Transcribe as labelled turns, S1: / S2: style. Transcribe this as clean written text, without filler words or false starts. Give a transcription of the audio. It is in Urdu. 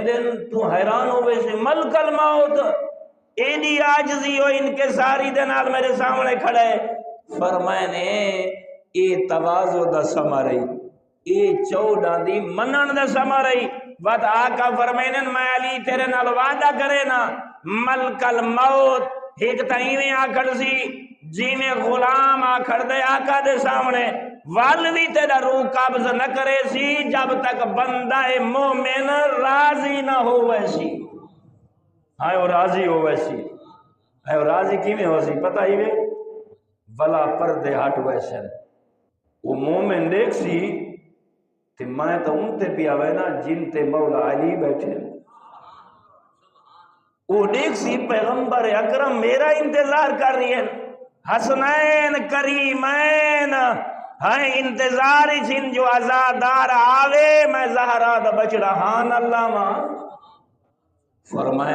S1: دن تو حیران ہوئے سے ملک الموت ایڈی آجزی و انکساری دے نال میرے سامنے کھڑے. فرمائے نے اے تواضع دا سمارئی، اے چودہ دی منن دا سمارئی. وقت آقا فرمائنے میں علی تیرے نال وعدہ کرے نا ملک الموت ایک تائیویں آکھڑ سی جی میں غلام آکھڑ دے آقا دے سامنے والوی تیرا روح قابض نہ کرے سی جب تک بندہ مومن راضی نہ ہو ویسی. ہائے وہ راضی ہو ویسی، ہائے وہ راضی کی میں ہو سی پتہ ہی وے بلا پردے ہٹ ویسے وہ مومن دیکھ سی کہ میں تو ان تے پیا ہوئے نا جن تے مولا علی بیٹھے. وہ دیکھ سی پیغمبر اکرم میرا انتظار کر رہی ہے، حسنین کریمین ہائے انتظار چھن جو عزادار آوے میں زہرہ دا بچڑا ہان اللہ ماں. فرمائے